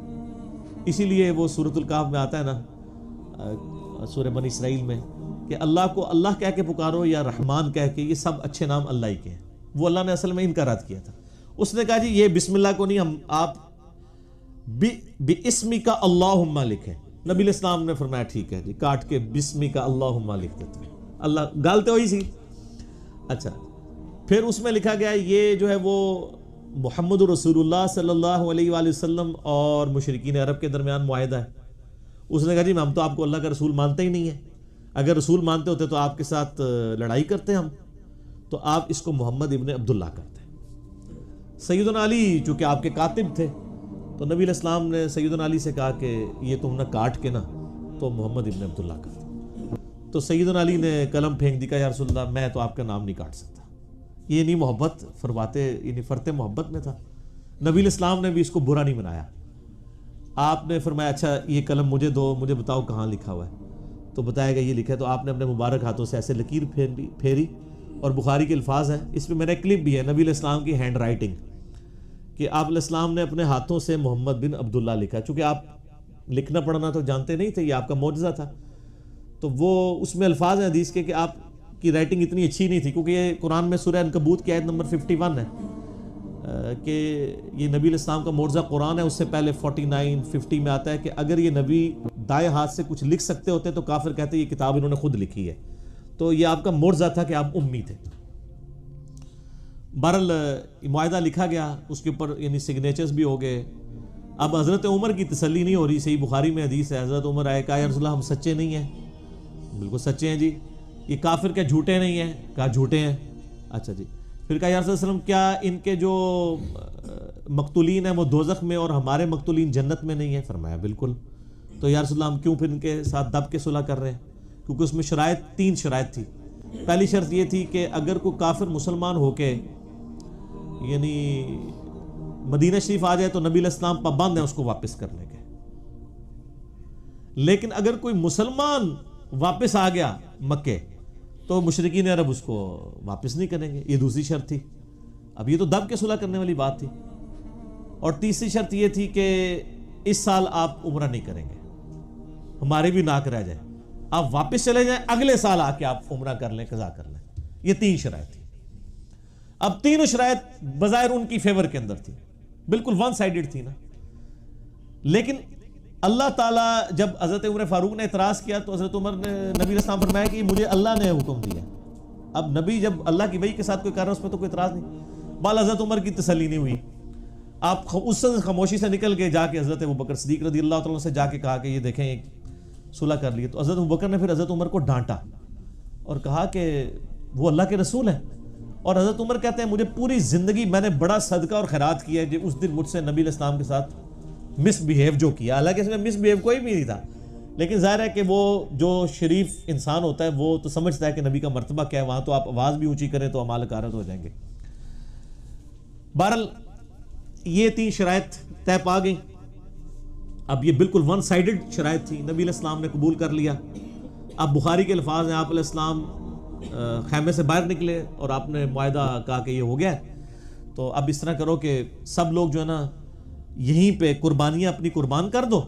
اسی لیے وہ سورۃ الکہف میں آتا ہے نا سورہ بنی اسرائیل میں کہ اللہ کو اللہ کہہ کے پکارو یا رحمان کہہ کے، یہ سب اچھے نام اللہ ہی کے ہیں. وہ اللہ نے اصل میں ان کا رد کیا تھا. اس نے کہا جی یہ بسم اللہ کو نہیں، ہم آپ بِاسْمِكَ اللہم لکھیں. نبی علیہ السلام نے فرمایا ٹھیک ہے جی، کاٹ کے بِاسْمِكَ اللہم لکھ دیتے ہیں. اللہ گالتے ہوئی سی. اچھا پھر اس میں لکھا گیا یہ جو ہے وہ محمد رسول اللہ صلی اللہ علیہ وآلہ وسلم اور مشرکین عرب کے درمیان معاہدہ ہے. اس نے کہا جی ہم تو آپ کو اللہ کا رسول مانتے ہی نہیں ہیں، اگر رسول مانتے ہوتے تو آپ کے ساتھ لڑائی کرتے ہم، تو آپ اس کو محمد ابن عبداللہ کرتے ہیں. سیدنا علی چونکہ آپ کے کاتب تھے تو نبی علیہ السلام نے سیدنا علی سے کہا کہ یہ تم نہ کاٹ کے نا تو محمد ابن عبداللہ کرتے. تو سیدنا علی نے قلم پھینک دی، کہا یا رسول اللہ میں تو آپ کا نام نہیں کاٹ سکتا. یہ نہیں محبت فرماتے، یعنی فرتے محبت میں تھا. نبی علیہ السلام نے بھی اس کو برا نہیں منایا. آپ نے فرمایا اچھا یہ قلم مجھے دو، مجھے بتاؤ کہاں لکھا ہوا ہے. تو بتایا گیا یہ لکھا ہے. تو آپ نے اپنے مبارک ہاتھوں سے ایسے لکیر پھیری اور بخاری کے الفاظ ہیں، اس میں میرا کلپ بھی ہے نبی علیہ السلام کی ہینڈ رائٹنگ کہ آپ علیہ السلام نے اپنے ہاتھوں سے محمد بن عبداللہ لکھا. چونکہ آپ لکھنا پڑھنا تو جانتے نہیں تھے، یہ آپ کا معجزہ تھا. تو وہ اس میں الفاظ ہیں حدیث کے کہ آپ کی رائٹنگ اتنی اچھی نہیں تھی، کیونکہ یہ قرآن میں سورہ عنکبوت کی آیت نمبر 51 ہے کہ یہ نبی علیہ السلام کا معجزہ قرآن ہے. اس سے پہلے 49 50 میں آتا ہے کہ اگر یہ نبی دائیں ہاتھ سے کچھ لکھ سکتے ہوتے تو کافر کہتے یہ کتاب انہوں نے خود لکھی ہے. تو یہ آپ کا معجزہ تھا کہ آپ امی تھے. بہرحال معاہدہ لکھا گیا، اس کے اوپر یعنی سگنیچرز بھی ہو گئے. اب حضرت عمر کی تسلی نہیں ہو رہی. صحیح بخاری میں حدیث ہے، حضرت عمر آئے کہا یا رسول اللہ ہم سچے نہیں ہیں. بالکل سچے ہیں جی. یہ کافر کیا جھوٹے نہیں ہیں؟ کہا جھوٹے ہیں. اچھا جی. پھر کہا یا رسول اللہ صلی اللہ علیہ وسلم کیا ان کے جو مقتولین ہیں وہ دوزخ میں اور ہمارے مقتولین جنت میں نہیں ہیں؟ فرمایا بالکل. تو یا رسول اللہ ہم کیوں پھر ان کے ساتھ دب کے صلح کر رہے ہیں؟ کیونکہ اس میں شرائط 3 شرائط تھی. پہلی شرط یہ تھی کہ اگر کوئی کافر مسلمان ہو کے یعنی مدینہ شریف آ جائے تو نبی علیہ السلام پابند ہیں اس کو واپس کرنے کے. لیکن اگر کوئی مسلمان واپس آ گیا مکے تو مشرکین عرب اس کو واپس نہیں کریں گے. یہ دوسری شرط تھی. اب یہ تو دب کے صلح کرنے والی بات تھی. اور تیسری شرط یہ تھی کہ اس سال آپ عمرہ نہیں کریں گے، ہمارے بھی ناک رہ جائے، آپ واپس چلے جائیں، اگلے سال آ کے آپ عمرہ کر لیں، قضا کر لیں. یہ 3 شرائط تھی. اب تینوں شرائط بظاہر ان کی فیور کے اندر تھی، بالکل ون سائیڈڈ تھی نا. لیکن اللہ تعالیٰ جب حضرت عمر فاروق نے اعتراض کیا تو حضرت عمر نے نبی علیہ السلام فرمایا کہ مجھے اللہ نے حکم دیا. اب نبی جب اللہ کی وحی کے ساتھ کوئی کر رہا ہے اس میں تو کوئی اعتراض نہیں. بال حضرت عمر کی تسلی نہیں ہوئی. آپ اس سے خاموشی سے نکل کے جا کے حضرت ابوبکر صدیق رضی اللہ تعالیٰ سے جا کے کہا کہ یہ دیکھیں ایک صلح کر لیے. تو حضرت ابوبکر نے پھر حضرت عمر کو ڈانٹا اور کہا کہ وہ اللہ کے رسول ہیں. اور حضرت عمر کہتے ہیں مجھے پوری زندگی میں نے بڑا صدقہ اور خیرات کیا ہے جو اس دن مجھ سے نبی علیہ السلام کے ساتھ مس بیہیو جو کیا. حالانکہ اس میں مس بیہیو کوئی بھی نہیں تھا، لیکن ظاہر ہے کہ وہ جو شریف انسان ہوتا ہے وہ تو سمجھتا ہے کہ نبی کا مرتبہ کیا ہے. وہاں تو آپ آواز بھی اونچی کریں تو اعمال اکارت ہو جائیں گے. بہرحال یہ 3 شرائط طے پا گئی. اب یہ بالکل ون سائیڈڈ شرائط تھی. نبی علیہ السلام نے قبول کر لیا. اب بخاری کے الفاظ ہیں، آپ علیہ السلام خیمے سے باہر نکلے اور آپ نے معاہدہ کہا کہ یہ ہو گیا تو اب اس طرح کرو کہ سب لوگ جو ہے نا یہیں پہ قربانیاں اپنی قربان کر دو.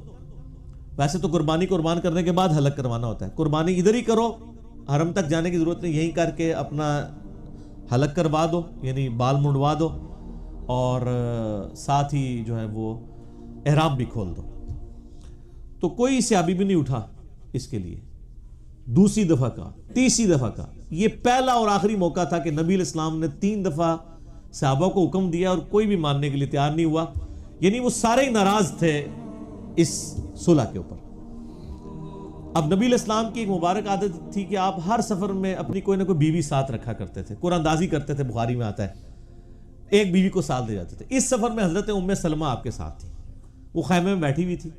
ویسے تو قربانی قربان کرنے کے بعد حلق کروانا ہوتا ہے، قربانی ادھر ہی کرو، حرم تک جانے کی ضرورت نہیں، یہیں کر کے اپنا حلق کروا دو، یعنی بال منڈوا دو اور ساتھ ہی جو ہے وہ احرام بھی کھول دو. تو کوئی صحابی بھی نہیں اٹھا اس کے لیے. دوسری دفعہ کا، تیسری دفعہ کا، یہ پہلا اور آخری موقع تھا کہ نبی علیہ السلام نے 3 دفعہ صحابہ کو حکم دیا اور کوئی بھی ماننے کے لیے تیار نہیں ہوا. یعنی وہ سارے ہی ناراض تھے اس صلح کے اوپر. اب نبی علیہ السلام کی ایک مبارک عادت تھی کہ آپ ہر سفر میں اپنی کوئی نہ کوئی بیوی ساتھ رکھا کرتے تھے. قرآن اندازی کرتے تھے، بخاری میں آتا ہے ایک بیوی کو ساتھ دے جاتے تھے. اس سفر میں حضرت ام سلمہ آپ کے ساتھ تھی، وہ خیمے میں بیٹھی ہوئی تھی.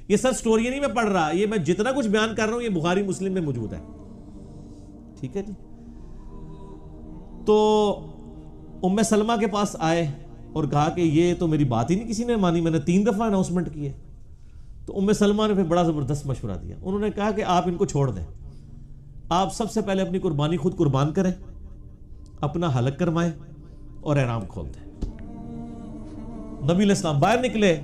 یہ سب سٹوری نہیں میں پڑھ رہا، یہ میں جتنا کچھ بیان کر رہا ہوں یہ بخاری مسلم میں موجود ہے. ٹھیک ہے جی. تو ام سلمہ کے پاس آئے اور کہا کہ یہ تو میری بات ہی نہیں کسی نے مانی، میں نے 3 دفعہ اناؤنسمنٹ کی ہے. تو ام سلمہ نے پھر بڑا زبردست مشورہ دیا. انہوں نے کہا کہ آپ ان کو چھوڑ دیں، آپ سب سے پہلے اپنی قربانی خود قربان کریں، اپنا حلق کروائیں اور احرام کھول دیں. نبی علیہ السلام باہر نکلے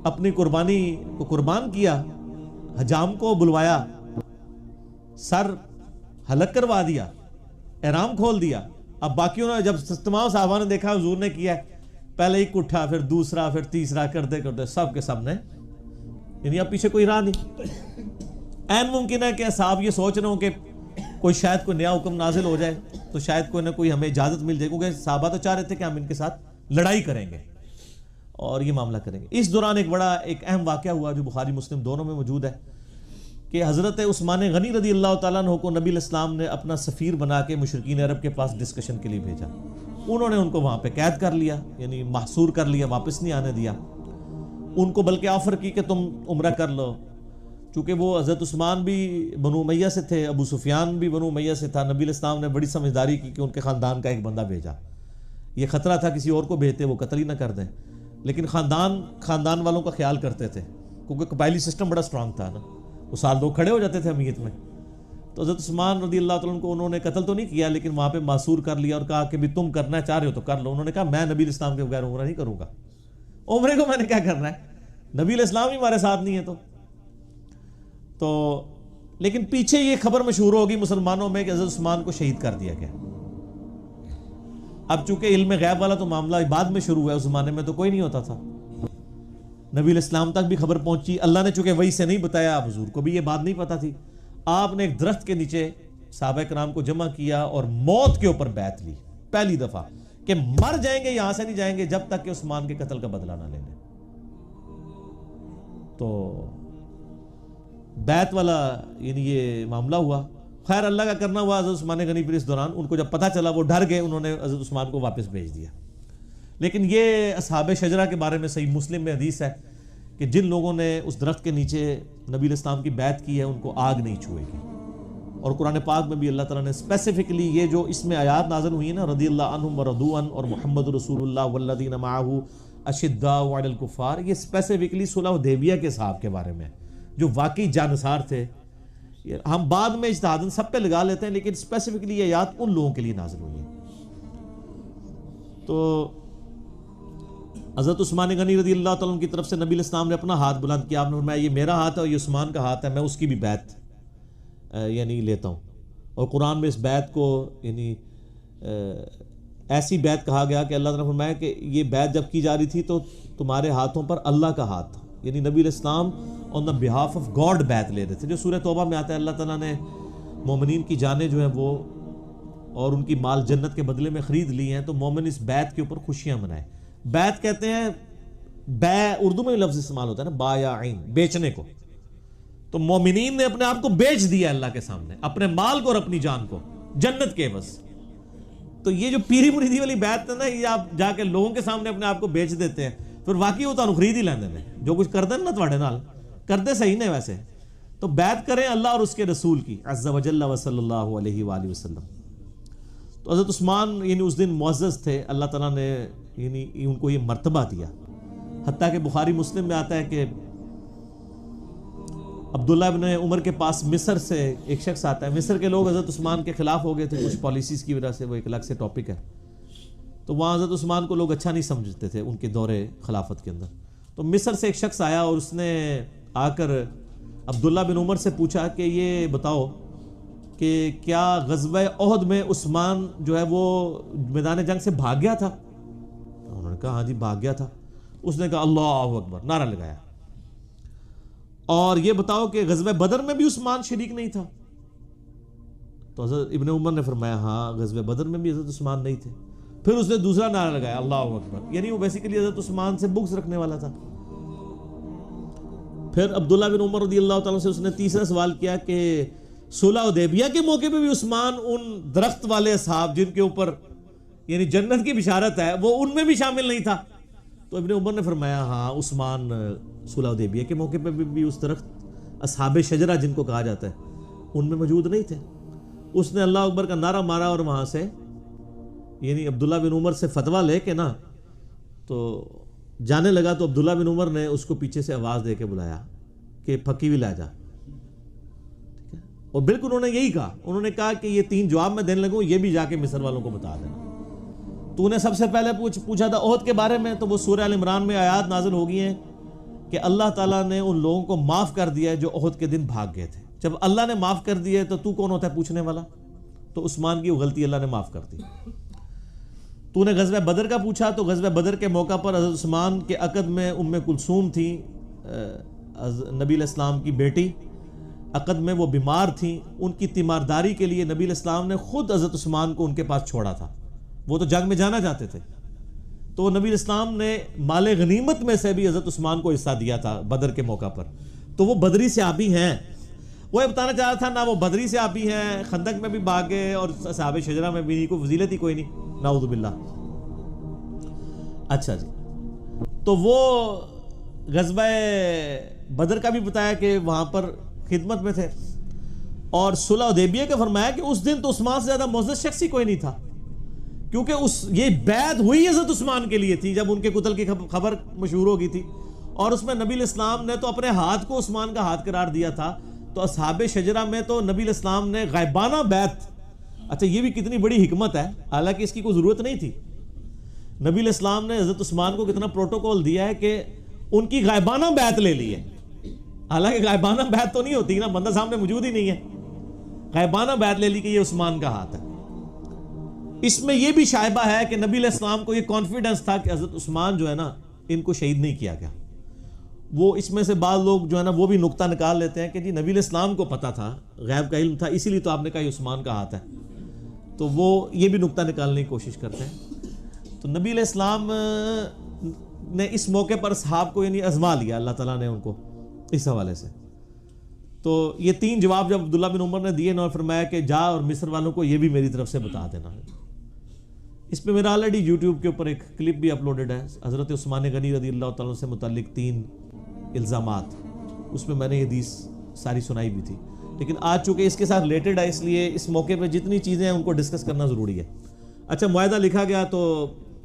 اپنی قربانی کو قربان کیا، حجام کو بلوایا، سر حلق کروا دیا، احرام کھول دیا. اب باقیوں نے جب تمام صحابہ نے دیکھا حضور نے کیا، پہلے ایک اٹھا، پھر دوسرا، پھر تیسرا، کرتے کرتے سب کے سب نے، یعنی اب پیچھے کوئی راہ نہیں. این ممکن ہے کہ صاحب یہ سوچ رہے ہوں کہ کوئی شاید کوئی نیا حکم نازل ہو جائے تو شاید کوئی نہ کوئی ہمیں اجازت مل جائے، کیونکہ صحابہ تو چاہ رہے تھے کہ ہم ان کے ساتھ لڑائی کریں گے اور یہ معاملہ کریں گے. اس دوران ایک اہم واقعہ ہوا جو بخاری مسلم دونوں میں موجود ہے کہ حضرت عثمان غنی رضی اللہ تعالیٰ عنہ کو نبی علیہ السلام نے اپنا سفیر بنا کے مشرکین عرب کے پاس ڈسکشن کے لیے بھیجا. انہوں نے ان کو وہاں پہ قید کر لیا، یعنی محصور کر لیا، واپس نہیں آنے دیا. ان کو بلکہ آفر کی کہ تم عمرہ کر لو، چونکہ وہ حضرت عثمان بھی بنو امیہ سے تھے، ابو سفیان بھی بنو امیہ سے تھا. نبی علیہ السلام نے بڑی سمجھداری کی کہ ان کے خاندان کا ایک بندہ بھیجا. یہ خطرہ تھا کسی اور کو بھیجتے وہ قتل ہی نہ کر دیں، لیکن خاندان والوں کا خیال کرتے تھے کیونکہ قبائلی سسٹم بڑا سٹرانگ تھا نا، وہ سال 2 کھڑے ہو جاتے تھے امیت میں. تو حضرت عثمان رضی اللہ تعالیٰ عنہ کو انہوں نے قتل تو نہیں کیا لیکن وہاں پہ معصور کر لیا اور کہا کہ بھی تم کرنا چاہ رہے ہو تو کر لو. انہوں نے کہا میں نبی علیہ السلام کے بغیر عمرہ نہیں کروں گا، عمرے کو میں نے کیا کرنا ہے، نبی علیہ السلام ہی ہمارے ساتھ نہیں ہے. تو لیکن پیچھے یہ خبر مشہور ہوگی مسلمانوں میں کہ حضرت عثمان کو شہید کر دیا گیا. اب چونکہ علم غیب والا تو معاملہ بعد میں شروع ہوا، اس زمانے میں تو کوئی نہیں ہوتا تھا. نبی علیہ السلام تک بھی خبر پہنچی، اللہ نے چونکہ وحی سے نہیں بتایا، آپ حضور کو بھی یہ بات نہیں پتا تھی. آپ نے ایک درخت کے نیچے صحابہ کرام کو جمع کیا اور موت کے اوپر بیعت لی پہلی دفعہ کہ مر جائیں گے یہاں سے نہیں جائیں گے جب تک کہ عثمان کے قتل کا بدلہ نہ لے لیں. تو بیعت والا یعنی یہ معاملہ ہوا. خیر اللہ کا کرنا ہوا. حضرت عثمان غنی پھر اس دوران ان کو جب پتہ چلا وہ ڈر گئے، انہوں نے حضرت عثمان کو واپس بھیج دیا. لیکن یہ اصحاب شجرہ کے بارے میں صحیح مسلم میں حدیث ہے کہ جن لوگوں نے اس درخت کے نیچے نبی علیہ السلام کی بیعت کی ہے ان کو آگ نہیں چھوئے گی. اور قرآن پاک میں بھی اللہ تعالیٰ نے اسپیسیفکلی یہ جو اس میں آیات نازل ہوئی ہیں نا، رضی اللہ عنہم ورضوا عنہ اور محمد رسول اللہ والذین معہ اشداء علی الکفار، یہ اسپیسیفکلی صلح حدیبیہ کے صحاب کے بارے میں جو واقعی جانثار تھے. ہم بعد میں اجتہاداً سب پہ لگا لیتے ہیں لیکن اسپیسیفکلی یہ آیات ان لوگوں کے لیے نازل ہوئی ہیں. تو حضرت عثمان غنی رضی اللہ تعالیٰ عنہ کی طرف سے نبی علیہ السلام نے اپنا ہاتھ بلند کیا. آپ نے فرمایا یہ میرا ہاتھ ہے اور یہ عثمان کا ہاتھ ہے، میں اس کی بھی بیعت یعنی لیتا ہوں. اور قرآن میں اس بیعت کو یعنی ایسی بیعت کہا گیا کہ اللہ تعالیٰ نے فرمایا کہ یہ بیعت جب کی جا رہی تھی تو تمہارے ہاتھوں پر اللہ کا ہاتھ تھا، یعنی نبی علیہ السلام آن دا بہاف آف گاڈ بیعت لے رہے تھے. جو سورہ توبہ میں آتا ہے اللہ تعالیٰ نے مومنین کی جانیں جو ہیں وہ اور ان کی مال جنت کے بدلے میں خرید لی ہیں، تو مومن اس بیعت کے اوپر خوشیاں منائے. بیعت کہتے ہیں، بے اردو میں لفظ استعمال ہوتا ہے نا، با یا عین، بیچنے کو. تو مومنین نے اپنے آپ کو بیچ دیا اللہ کے سامنے، اپنے مال کو اور اپنی جان کو جنت کے عوض. تو یہ جو پیری مریدی والی بیعت ہے نا، یہ آپ جا کے لوگوں کے سامنے اپنے آپ کو بیچ دیتے ہیں، پھر واقعی وہ تانوں خرید ہی لیندے نے. جو کچھ کردے نا تواڈے نال کردے صحیح نے ویسے. تو بیعت کریں اللہ اور اس کے رسول کی عز و جل و صلی اللہ علیہ وآلہ وسلم. تو حضرت عثمان یعنی اس دن معزز تھے، اللہ تعالیٰ نے یعنی ان کو یہ مرتبہ دیا. حتیٰ کہ بخاری مسلم میں آتا ہے کہ عبداللہ ابن عمر کے پاس مصر سے ایک شخص آتا ہے. مصر کے لوگ حضرت عثمان کے خلاف ہو گئے تھے کچھ پالیسیز کی وجہ سے، وہ ایک الگ سے ٹاپک ہے. تو وہاں حضرت عثمان کو لوگ اچھا نہیں سمجھتے تھے ان کے دور خلافت کے اندر. تو مصر سے ایک شخص آیا اور اس نے آ کر عبداللہ بن عمر سے پوچھا کہ یہ بتاؤ کہ کیا غزوہ احد میں عثمان جو ہے وہ میدان جنگ سے بھاگ گیا تھا؟ انہوں نے کہا ہاں جی بھاگ گیا تھا. اس نے کہا اللہ اکبر، نعرہ لگایا. اور یہ بتاؤ کہ غزوہ بدر میں بھی عثمان شریک نہیں تھا؟ تو حضرت ابن عمر نے فرمایا ہاں غزوہ بدر میں بھی حضرت عثمان نہیں تھے. پھر اس نے دوسرا نعرہ لگایا اللہ اکبر، یعنی وہ بیسیکلی حضرت عثمان سے بغض رکھنے والا تھا. پھر عبداللہ بن عمر رضی اللہ تعالیٰ سے اس نے تیسرا سوال کیا کہ صلح حدیبیہ کے موقع پہ بھی عثمان ان درخت والے اصحاب جن کے اوپر یعنی جنت کی بشارت ہے وہ ان میں بھی شامل نہیں تھا؟ تو ابن عمر نے فرمایا ہاں عثمان صلح حدیبیہ کے موقع پہ بھی اس درخت اصحاب شجرہ جن کو کہا جاتا ہے ان میں موجود نہیں تھے. اس نے اللہ اکبر کا نعرہ مارا اور وہاں سے یعنی عبداللہ بن عمر سے فتویٰ لے کے نا تو جانے لگا. تو عبداللہ بن عمر نے اس کو پیچھے سے آواز دے کے بلایا کہ پھکی بھی لا جا. ٹھیک ہے، اور بالکل انہوں نے یہی کہا. انہوں نے کہا کہ یہ 3 جواب میں دینے لگوں، یہ بھی جا کے مصر والوں کو بتا دینا. تو نے سب سے پہلے پوچھا تھا احد کے بارے میں، تو وہ سورہ ال عمران میں آیات نازل ہو گئی ہیں کہ اللہ تعالیٰ نے ان لوگوں کو معاف کر دیا ہے جو احد کے دن بھاگ گئے تھے. جب اللہ نے معاف کر دیا ہے تو کون ہوتا ہے پوچھنے والا؟ تو عثمان کی وہ غلطی اللہ نے معاف کر دی. تو نے غزوہ بدر کا پوچھا تو غزوہ بدر کے موقع پر حضرت عثمان کے عقد میں ام کلثوم تھی، نبی علیہ السلام کی بیٹی. عقد میں وہ بیمار تھیں. ان کی تیمارداری کے لیے نبی علیہ السلام نے خود حضرت عثمان کو ان کے پاس چھوڑا تھا. وہ تو جنگ میں جانا چاہتے تھے. تو نبی علیہ السلام نے مال غنیمت میں سے بھی حضرت عثمان کو حصہ دیا تھا بدر کے موقع پر. تو وہ بدری صحابی ہیں. وہ یہ بتانا چاہ رہا تھا نہ وہ بدری صحابی ہیں، خندق میں بھی بھاگے اور اصحاب شجرہ میں بھی نہیں، کوئی فضیلت ہی کوئی نہیں، نعوذ باللہ. اچھا جی، تو وہ غزوہ بدر کا بھی بتایا کہ وہاں پر خدمت میں تھے. اور صلح حدیبیہ کا فرمایا کہ اس دن تو عثمان سے زیادہ معزز شخص ہی کوئی نہیں تھا، کیونکہ یہ بیعت ہوئی حضرت عثمان کے لیے تھی جب ان کے قتل کی خبر مشہور ہو گئی تھی. اور اس میں نبی علیہ السلام نے تو اپنے ہاتھ کو عثمان کا ہاتھ قرار دیا تھا. تو اصحاب شجرہ میں تو نبی علیہ السلام نے غائبانہ بیعت. اچھا یہ بھی کتنی بڑی حکمت ہے، حالانکہ اس کی کوئی ضرورت نہیں تھی. نبی علیہ السلام نے حضرت عثمان کو کتنا پروٹوکول دیا ہے کہ ان کی غائبانہ بیعت لے لی ہے. حالانکہ غائبانہ بیعت تو نہیں ہوتی نا، بندہ سامنے موجود ہی نہیں ہے. غائبانہ بیعت لے لی کہ یہ عثمان کا ہاتھ ہے. اس میں یہ بھی شائبہ ہے کہ نبی علیہ السلام کو یہ کانفیڈنس تھا کہ حضرت عثمان جو ہے نا ان کو شہید نہیں کیا گیا. وہ اس میں سے بعض لوگ جو ہے نا وہ بھی نقطہ نکال لیتے ہیں کہ جی نبی علیہ السلام کو پتا تھا، غیب کا علم تھا، اسی لیے تو آپ نے کہا یہ عثمان کا ہاتھ ہے. تو وہ یہ بھی نقطہ نکالنے کی کوشش کرتے ہیں. تو نبی علیہ السلام نے اس موقع پر صحاب کو یعنی آزما لیا اللہ تعالیٰ نے ان کو اس حوالے سے. تو یہ 3 جواب جب عبداللہ بن عمر نے دیے نا، فرمایا کہ جا اور مصر والوں کو یہ بھی میری طرف سے بتا دینا. اس پہ میرا آلریڈی یوٹیوب کے اوپر ایک کلپ بھی اپلوڈڈ ہے، حضرت عثمان غنی رضی اللہ تعالیٰ سے متعلق 3 الزامات. اس میں نے یہ حدیث ساری سنائی بھی تھی، لیکن آج چونکہ اس کے ساتھ ریلیٹڈ ہے اس لیے اس موقع پہ جتنی چیزیں ہیں ان کو ڈسکس کرنا ضروری ہے. اچھا معاہدہ لکھا گیا تو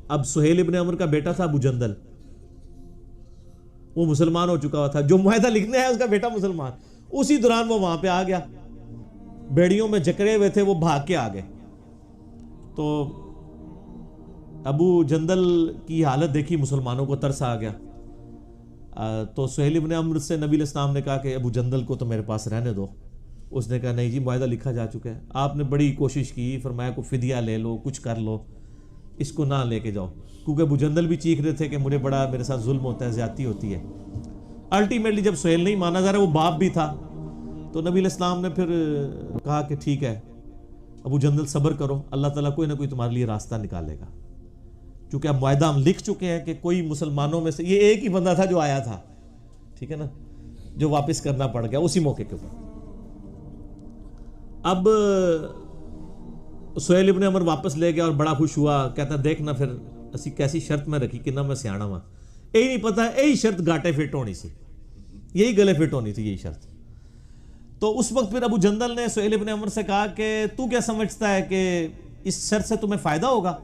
اب سہیل ابن عمر کا بیٹا تھا ابو جندل، وہ مسلمان ہو چکا ہوا تھا. جو معاہدہ لکھنے ہے اس کا بیٹا مسلمان. اسی دوران وہ وہاں پہ آ گیا، بیڑیوں میں جکڑے ہوئے تھے، وہ بھاگ کے آ گئے. تو ابو جندل کی حالت دیکھی مسلمانوں کو ترس آ گیا. تو سہیل ابن عمر سے نبی علیہ السلام نے کہا کہ ابو جندل کو تو میرے پاس رہنے دو. اس نے کہا نہیں جی معاہدہ لکھا جا چکا ہے. آپ نے بڑی کوشش کی، فرمایا کو فدیہ لے لو، کچھ کر لو، اس کو نہ لے کے جاؤ. کیونکہ ابو جندل بھی چیخ رہے تھے کہ میرے ساتھ ظلم ہوتا ہے، زیادتی ہوتی ہے. الٹیمیٹلی جب سہیل نہیں مانا جا رہا، وہ باپ بھی تھا، تو نبی علیہ السلام نے پھر کہا کہ ٹھیک ہے ابو جندل صبر کرو، اللہ تعالیٰ کوئی نہ کوئی تمہارے لیے راستہ نکالے گا. چونکہ اب معاہدہ ہم لکھ چکے ہیں کہ کوئی مسلمانوں میں سے یہ ایک ہی بندہ تھا جو آیا تھا، ٹھیک ہے نا، جو واپس کرنا پڑ گیا اسی موقع کے اوپر. اب سہیل ابن عمر واپس لے گیا اور بڑا خوش ہوا، کہتا دیکھنا پھر اسی کیسی شرط میں رکھی کہ نہ میں سیاڑا ہوا، یہی نہیں پتا یہی شرط گاٹے فٹ ہونی سی، یہی گلے فٹ ہونی تھی یہی شرط. تو اس وقت پھر ابو جندل نے سہیل ابن عمر سے کہا کہ تو کیا سمجھتا ہے کہ اس شرط سے تمہیں فائدہ ہوگا؟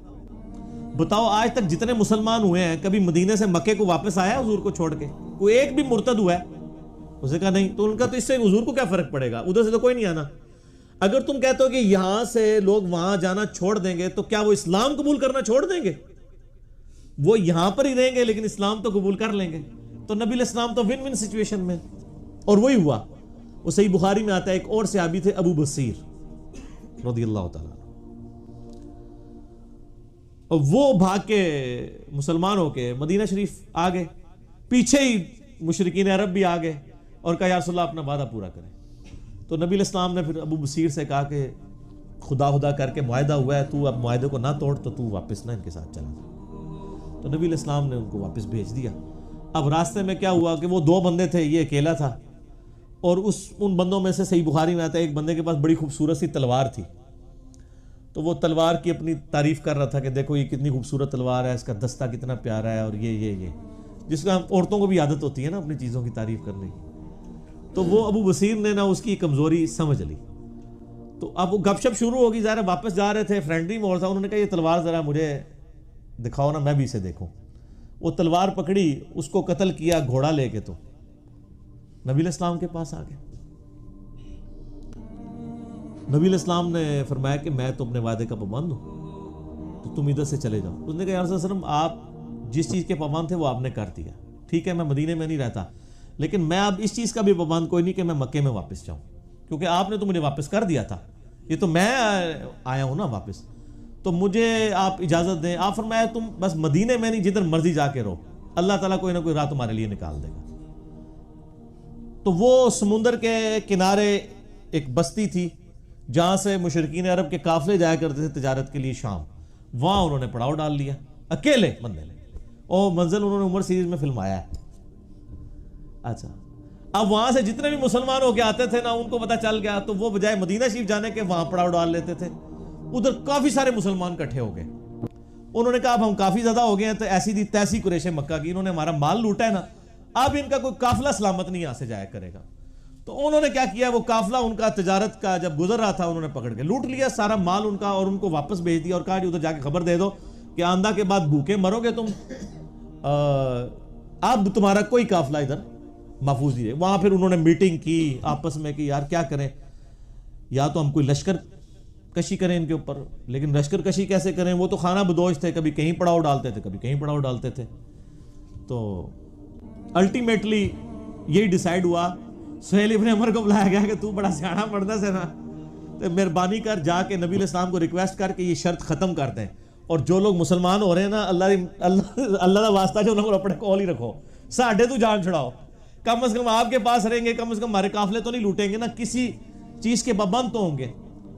بتاؤ آج تک جتنے مسلمان ہوئے ہیں کبھی مدینے سے مکے کو واپس آیا حضور کو چھوڑ کے؟ کوئی ایک بھی مرتد ہوا ہے؟ اسے کہا نہیں. تو ان کا تو اس سے حضور کو کیا فرق پڑے گا، ادھر سے تو کوئی نہیں آنا. اگر تم کہتے ہو کہ یہاں سے لوگ وہاں جانا چھوڑ دیں گے تو کیا وہ اسلام قبول کرنا چھوڑ دیں گے؟ وہ یہاں پر ہی رہیں گے لیکن اسلام تو قبول کر لیں گے. تو نبی علیہ السلام تو ون ون سچویشن میں، اور وہی ہوا. وہ صحیح بخاری میں آتا ہے، ایک اور صحابی تھے ابو بصیر رضی اللہ تعالیٰ، اور وہ بھاگ کے مسلمان ہو کے مدینہ شریف آ گئے. پیچھے ہی مشرکین عرب بھی آ گئے اور کہا یا رسول اللہ اپنا وعدہ پورا کریں. تو نبی علیہ السلام نے پھر ابو بصیر سے کہا کہ خدا کر کے معاہدہ ہوا ہے، تو اب معاہدے کو نہ توڑ، تو تو واپس نہ ان کے ساتھ چلا جا. تو نبی علیہ السلام نے ان کو واپس بھیج دیا. اب راستے میں کیا ہوا کہ وہ 2 بندے تھے، یہ اکیلا تھا، اور ان بندوں میں سے صحیح بخاری میں آتا ہے ایک بندے کے پاس بڑی خوبصورت سی تلوار تھی. تو وہ تلوار کی اپنی تعریف کر رہا تھا کہ دیکھو یہ کتنی خوبصورت تلوار ہے، اس کا دستہ کتنا پیارا ہے، اور یہ جس کا عورتوں کو بھی عادت ہوتی ہے نا اپنی چیزوں کی تعریف کرنے کی. تو وہ ابو بصیر نے نا اس کی کمزوری سمجھ لی. تو اب وہ گپ شپ شروع ہوگی، ظاہر واپس جا رہے تھے، فرینڈلی ماحول تھا. انہوں نے کہا یہ تلوار ذرا مجھے دکھاؤ نا، میں بھی اسے دیکھوں. وہ تلوار پکڑی، اس کو قتل کیا گھوڑا لے کے. تو نبی علیہ السلام کے پاس آ گئے. نبی علیہ السلام نے فرمایا کہ میں تو اپنے وعدے کا پابند ہوں، تو تم ادھر سے چلے جاؤ. اس نے کہا یا رسول اللہ صلی اللہ علیہ وسلم آپ جس چیز کے پابند تھے وہ آپ نے کر دیا، ٹھیک ہے میں مدینے میں نہیں رہتا، لیکن میں اب اس چیز کا بھی پابند کوئی نہیں کہ میں مکے میں واپس جاؤں، کیونکہ آپ نے تو مجھے واپس کر دیا تھا، یہ تو میں آیا ہوں نا واپس، تو مجھے آپ اجازت دیں۔ آپ فرمایا تم بس مدینے میں نہیں، جدھر مرضی جا کے رہو، اللہ تعالیٰ کوئی نہ کوئی راہ تمہارے لیے نکال دے گا۔ تو وہ سمندر کے کنارے ایک بستی تھی جہاں سے مشرکین عرب کے قافلے جایا کرتے تھے تجارت کے لیے شام، وہاں انہوں نے پڑاؤ ڈال لیا اکیلے بندے نے، اور منزل انہوں نے عمر سیریز میں فلمایا ہے۔ اچھا، اب وہاں سے جتنے بھی مسلمان ہو کے آتے تھے نا، ان کو پتہ چل گیا، تو وہ بجائے مدینہ شریف جانے کے وہاں پڑاؤ ڈال لیتے تھے۔ ادھر کافی سارے مسلمان کٹھے ہو گئے، انہوں نے کہا اب ہم کافی زیادہ ہو گئے ہیں، تو ایسی دی تیسی قریش مکہ کی، انہوں نے ہمارا مال لوٹا ہے نا، اب ان کا کوئی قافلہ سلامت نہیں یہاں سے جایا کرے گا۔ تو انہوں نے کیا کیا، وہ قافلہ ان کا تجارت کا جب گزر رہا تھا، انہوں نے پکڑ کے لوٹ لیا سارا مال ان کا، اور ان کو واپس بھیج دیا اور کہا جی ادھر جا کے خبر دے دو کہ آندہ کے بعد بھوکے مرو گے تم، اب تمہارا کوئی قافلہ ادھر محفوظ نہیں ہے۔ وہاں پھر انہوں نے میٹنگ کی آپس میں کہ یار کیا کریں، یا تو ہم کوئی لشکر کشی کریں ان کے اوپر، لیکن لشکر کشی کیسے کریں، وہ تو خانہ بدوش تھے، کبھی کہیں پڑاؤ ڈالتے تھے کبھی کہیں پڑاؤ ڈالتے تھے۔ تو الٹیمیٹلی یہی ڈیسائیڈ ہوا، سہیل ابن عمر کو بلایا گیا کہ تو بڑا سیاںا پڑھتا سے نا، تو مہربانی کر جا کے نبی علیہ السلام کو ریکویسٹ کر کے یہ شرط ختم کر دیں، اور جو لوگ مسلمان ہو رہے ہیں نا، اللہ کا واسطہ جو انہوں کو اپنے کول ہی رکھو، ساڈے تو جان چھڑاؤ، کم از کم آپ کے پاس رہیں گے، کم از کم ہمارے قافلے تو نہیں لوٹیں گے نا، کسی چیز کے پابند تو ہوں گے۔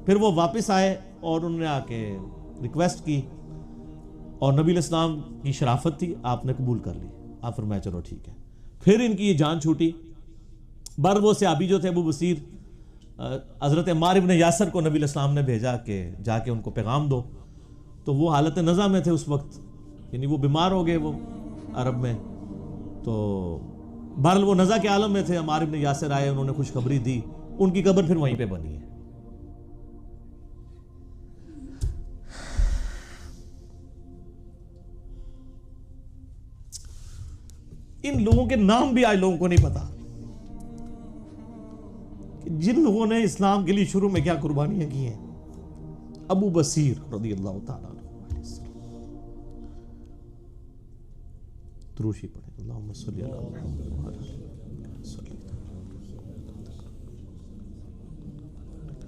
پھر وہ واپس آئے اور انہوں نے آ کے ریکویسٹ کی، اور نبی علیہ السلام کی شرافت تھی، آپ نے قبول کر لی، آپ فرمایا چلو ٹھیک ہے۔ پھر ان کی یہ جان چھوٹی، بر وہ صحابی جو تھے ابو بصیر، حضرت عمار ابن یاسر کو نبی علیہ السلام نے بھیجا کہ جا کے ان کو پیغام دو، تو وہ حالت نزع میں تھے اس وقت، یعنی وہ بیمار ہو گئے وہ عرب میں، تو بہرحال وہ نزع کے عالم میں تھے۔ عمار ابن یاسر آئے، انہوں نے خوشخبری دی، ان کی قبر پھر وہیں پہ بنی ہے۔ ان لوگوں کے نام بھی آج لوگوں کو نہیں پتا، جن لوگوں نے اسلام کے لیے شروع میں کیا قربانیاں کی ہیں۔ ابو بصیر رضی اللہ تعالیٰ عنہ، دروشی پڑھیں، اللہم صلی علی محمد وعلی آلہ محمد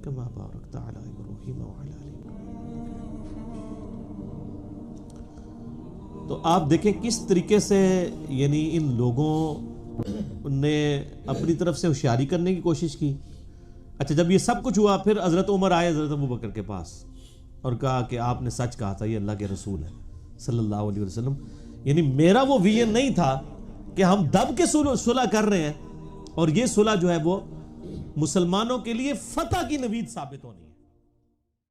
کما بارکت علی ابراہیم وعلی آلہ ابراہیم۔ تو آپ دیکھیں کس طریقے سے یعنی ان لوگوں نے اپنی طرف سے ہوشیاری کرنے کی کوشش کی۔ اچھا، جب یہ سب کچھ ہوا، پھر حضرت عمر آئے حضرت ابوبکر کے پاس اور کہا کہ آپ نے سچ کہا تھا، یہ اللہ کے رسول ہے صلی اللہ علیہ وسلم، یعنی میرا وہ ویژن نہیں تھا کہ ہم دب کے صلح کر رہے ہیں، اور یہ صلح جو ہے وہ مسلمانوں کے لیے فتح کی نوید ثابت ہونی ہے۔